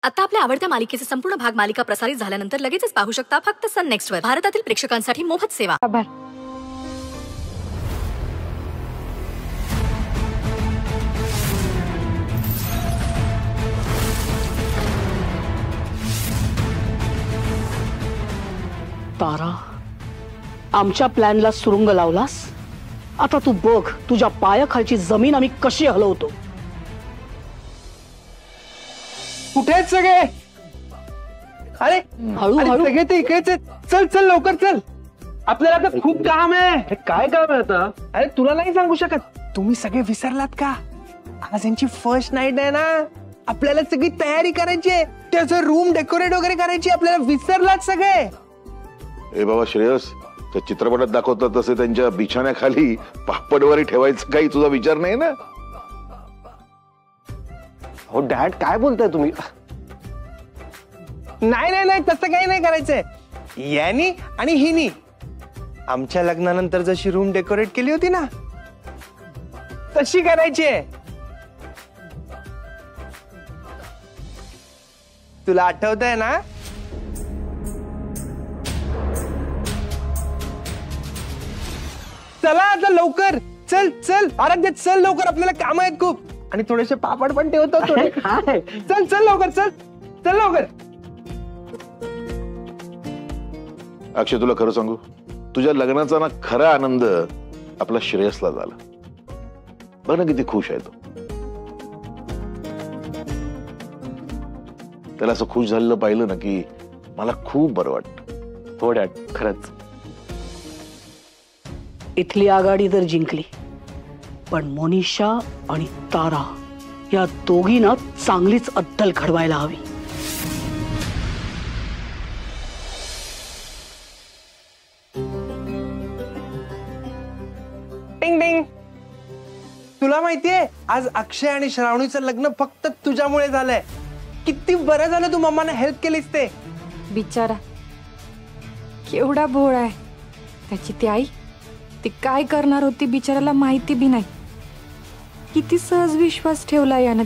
आता आपल्या आवडत्या मालिकेचे संपूर्ण भाग मालिका प्रसारित झाल्यानंतर लगेचच पाहू शकता फक्त सन नेक्स्ट वर. भारतातील प्रेक्षकांसाठी मोफत सेवा. आभार. तारा, आमच्या प्लॅनला सुरुंग लावलास. आता तू बघ तुझ्या पायाखालची जमीन आम्ही कशी हलवतो. कुठे आहेत सगळे? अरे हळूहळू. सगळे ते इकडेच आहेत. चल चल लवकर चल, आपल्याला आता खूप काम आहे. काय काम आहे आता? अरे तुला नाही सांगू शकत. तुम्ही सगळे विसरलात का? आज यांची फर्स्ट नाईट आहे ना. आपल्याला सगळी तयारी करायची आहे. त्याचं रूम डेकोरेट वगैरे करायची. आपल्याला विसरलात सगळे. ए बाबा श्रेयस, त्या चित्रपटात दाखवतात तसे त्यांच्या बिछाण्याखाली पापडवारी ठेवायचं काही तुझा विचार नाही ना? हो डॅड, काय बोलताय तुम्ही? नाही नाही नाही, तसं काही नाही करायचंय. यानी आणि हिनी आमच्या लग्नानंतर जशी रूम डेकोरेट केली होती ना, तशी करायची आहे. तुला आठवतंय ना? चला आता लवकर. चल चल आराध्य, चल लवकर, आपल्याला काम आहेत खूप. आणि थोडेसे पापड पण ठेवतो थोडे. चल चल लवकर, चल चल लवकर. अक्षय, तुला खरं सांगू, तुझ्या लग्नाचा ना खरा आनंद आपला श्रेयसला झाला. बघ ना किती खुश आहे तो. त्याला असं खुश झालेलं पाहिलं ना की मला खूप बरं वाटतं. हो डॅड, खरंच. इथली आघाडी तर जिंकली, पण मोनिशा आणि तारा या दोघींना चांगलीच अद्दल घडवायला हवी. टिंग टिंग. तुला माहितीये आज अक्षय आणि श्रावणीचं लग्न फक्त तुझ्यामुळे झालंय. किती बरं झालं तू मम्माने हेल्प केलीस ते. बिचारा केवढा भोळा आहे. त्याची ती आई, ती काय करणार होती बिचाराला माहिती बी नाही. किती सहज विश्वास ठेवला यानं.